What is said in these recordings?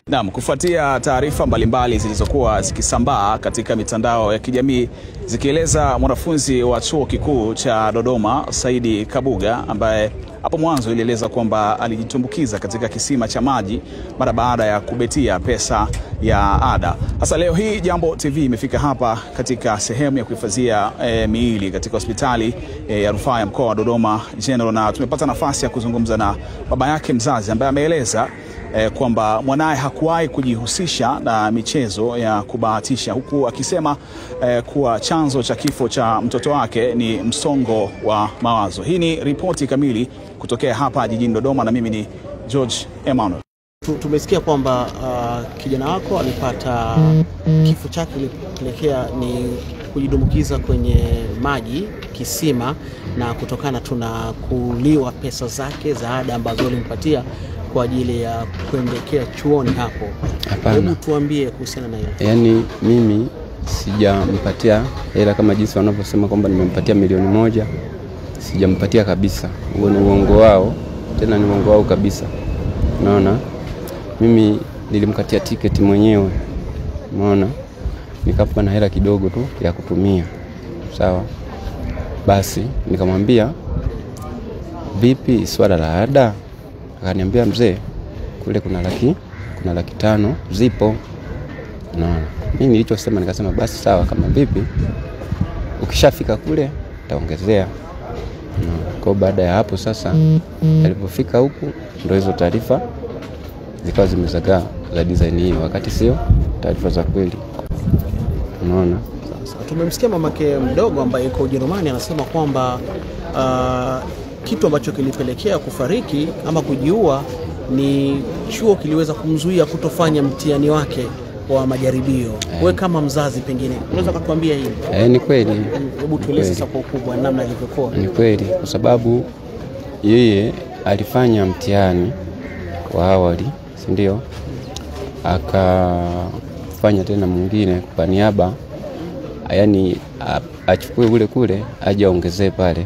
Naam, kufuatia taarifa mbalimbali zilizokuwa zikisambaa katika mitandao ya kijamii zikieleza mwanafunzi wa chuo kikuu cha Dodoma Saidi Kabuga ambaye hapo mwanzo ilieleza kwamba alijitumbukiza katika kisima cha maji mara baada ya kubetia pesa ya ada. Sasa leo hii Jambo TV imefika hapa katika sehemu ya kuhifadhia miili katika hospitali ya rufaa ya mkoa wa Dodoma General, na tumepata nafasi ya kuzungumza na baba yake mzazi ambaye ameeleza kwamba mwanae hakuwahi kujihusisha na michezo ya kubahatisha, huku akisema kuwa chanzo cha kifo cha mtoto wake ni msongo wa mawazo. Hii ni ripoti kamili kutokea hapa jijini Dodoma na mimi ni George Emmanuel. Tumesikia kwamba kijana wako alipata kifo chake kilipelekea ni kujidumbukiza kwenye maji kisima, na kutokana kuliwa pesa zake za ada ambazo alimpatia kwa ajili ya kuendekea chuoni hapo. Hebu tuambie kuhusiana na hilo. Yaani mimi sijampatia hela kama jinsi wanavyosema kwamba nimempatia milioni 1. Sijampatia kabisa. Huo ni uongo wao. Tena ni uongo wao kabisa. Unaona? Mimi nilimkatia tiketi mwenyewe. Unaona? Nikampa na hela kidogo tu ya kutumia. Sawa? Basi nikamwambia, vipi swala la ada? Akaniambia, mzee, kule kuna laki 5 zipo. Unaona? Mimi nilichosema nikasema basi sawa, kama vipi ukishafika kule taongezea. Kwa baada ya hapo sasa alipofika huku ndio hizo taarifa zikawa zimezagaa za design hiyo, wakati sio taarifa za kweli. Unaona? Sasa tumemsikia mamake mdogo ambaye yuko Ujerumani anasema kwamba kitu ambacho kilipelekea kufariki ama kujiua ni chuo kiliweza kumzuia kutofanya mtihani wake wa majaribio. Wewe kama mzazi pengine unaweza kutuambia hili? Ni kweli. Hebu tueleze sasa kwa ukubwa namna ilivyokuwa. Ni kweli kwa sababu yeye alifanya mtihani wa awali, si ndio? Akafanya tena mwingine kwa niaba, yani achukue kule aje aongezee pale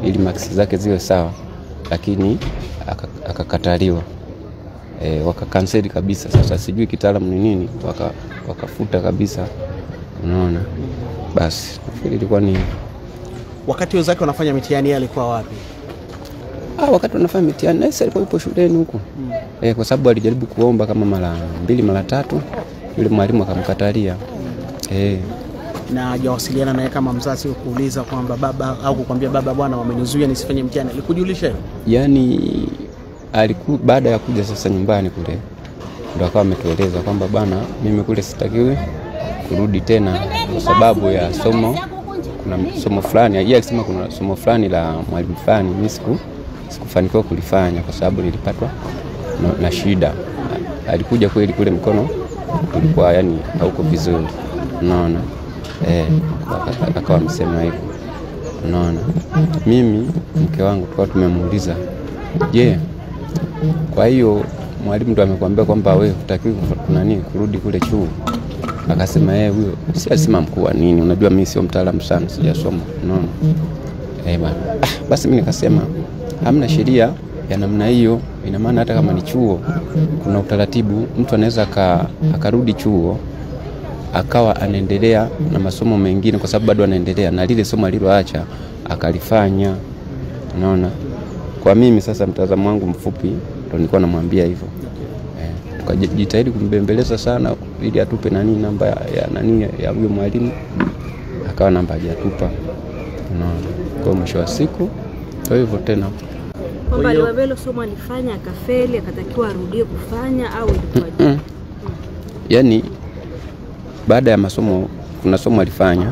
ili maksi zake ziwe sawa, lakini akakataliwa. Wakakanseli kabisa. Sasa sijui kitaalamu ni nini, wakafuta kabisa. Unaona? Basi nafikiri ilikuwa ni wakati wenzake wanafanya mitihani alikuwa wapi? Wakati wanafanya mitihani na alikuwa yupo shuleni huko. Kwa sababu alijaribu kuomba kama mara 2 mara 3, yule mwalimu akamkatalia. Na hajawasiliana naye kama mzazi kuuliza kwamba baba au kukwambia baba, bwana wamenizuia nisifanye mtihani? Alikujulisha? Yaani baada ya kuja sasa nyumbani kule ndio akawa ametueleza kwamba bana, mimi kule sitakiwi kurudi tena kwa sababu ya kuna somo fulani. Yeye alisema kuna somo fulani la mwalimu fulani mimi sikufanikiwa kulifanya kwa sababu nilipatwa na shida. Alikuja kweli kule mkono ulikuwa yani hauko vizuri. Unaona? Akawa amesema hivyo. Unaona? Mimi mke wangu tulikuwa tumemuuliza, je, kwa hiyo mwalimu ndo amekwambia kwamba wewe hutakiwi kurudi kule chuo? Akasema huyo si alisema mkuu wa nini, unajua mimi sio mtaalamu sana, sijasoma. Unaona? Bana. Basi mimi nikasema hamna sheria ya namna hiyo. Ina maana hata kama ni chuo kuna utaratibu, mtu anaweza akarudi chuo akawa anaendelea na masomo mengine kwa sababu bado anaendelea na lile somo aliloacha akalifanya. Unaona? Kwa mimi sasa mtazamo wangu mfupi ndio nilikuwa namwambia hivyo. Tukajitahidi kumbembeleza sana ili atupe namba ya huyo mwalimu, akawa namba hajatupa. Unaona? Kwa mwisho wa siku ndio hivyo tena. Kwamba aliwabelo somo alifanya akafeli akatakiwa arudie kufanya au ilikuwaje? Yaani baada ya masomo kuna somo alifanya,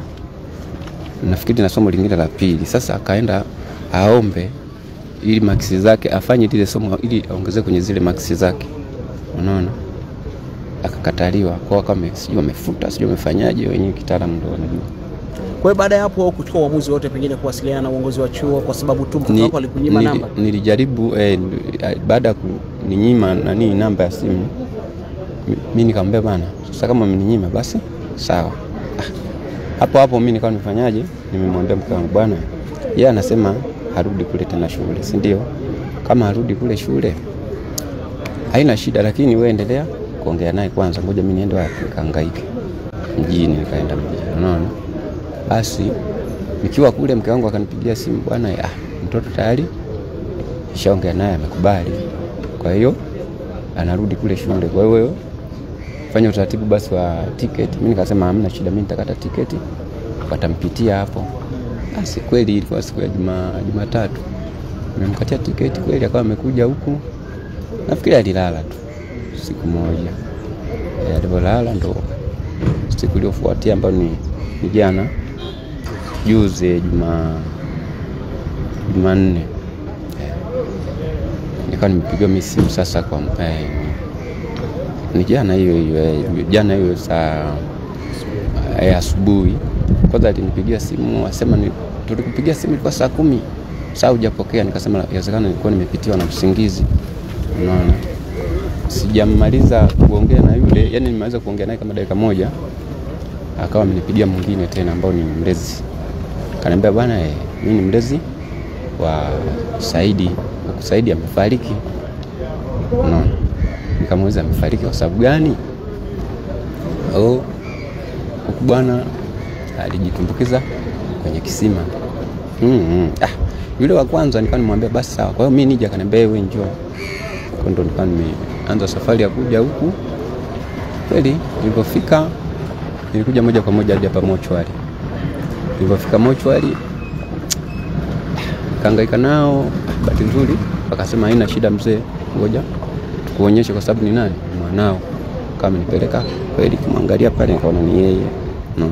nafikiri na somo lingine la pili. Sasa akaenda aombe ili maksi zake afanye lile somo ili aongezee kwenye zile maksi zake. Unaona? Akakataliwa. Kwa kama sijui wamefuta, sijui wamefanyaje, wenyewe kitaalamu ndio wanajua. Kwa hiyo baada ya hapo kuchukua uamuzi wote pengine kuwasiliana na uongozi wa chuo kwa sababu tu mtoto wako alikunyima namba? Nilijaribu baada ya kuninyima namba ya simu, mimi nikamwambia bana, sasa kama mninyima basi sawa. Hapo mimi nikawa nimefanyaje? Nimemwambia mke wangu, bwana, yeye anasema harudi kule tena shule, si ndio? Kama harudi kule shule haina shida, lakini wewe endelea kuongea naye kwanza, ngoja mimi niende wapi nikahangaike mjini. Nikaenda mjini, unaona. Basi nikiwa kule mke wangu akanipigia simu, bwana mtoto tayari shaongea naye amekubali, kwa hiyo anarudi kule shule, kwa hiyo fanya utaratibu basi wa tiketi. Mimi nikasema hamna shida, mimi nitakata tiketi, watampitia hapo. Basi kweli ilikuwa siku ya Jumatatu, nimemkatia tiketi kweli, akawa amekuja huku. Nafikiri alilala tu siku moja, alipolala ndo siku iliyofuatia ambayo ni jana juzi Jumanne, nikawa nimepigiwa misimu sasa kwa ni jana hiyo saa asubuhi. Kwanza alinipigia simu asema tulikupigia simu ilikuwa saa 10, saa hujapokea. Nikasema inawezekana nilikuwa nimepitiwa na usingizi, unaona. Sijamaliza kuongea na yule, yani nimeweza kuongea naye kama dakika moja, akawa amenipigia mwingine tena ambao ni mlezi. Kaniambia bwana mimi ni mlezi wa Saidi, Saidi amefariki, unaona. Nikamuuliza amefariki kwa sababu gani? Huko bwana alijitumbukiza kwenye kisima. Yule wa kwanza nikawa nimwambia basi sawa, kwa hiyo mimi nije. Akaniambia wewe njoo. Kwa ndo nikawa nimeanza safari ya kuja huku. Kweli nilipofika nilikuja moja kwa moja hadi hapa mochwari. Nilipofika mochwari kaangaika nao, bahati nzuri akasema haina shida mzee, ngoja tukuonyeshe kwa sababu ni nani mwanao. Kama nipeleka kweli kumwangalia pale, nikaona ni yeye, no.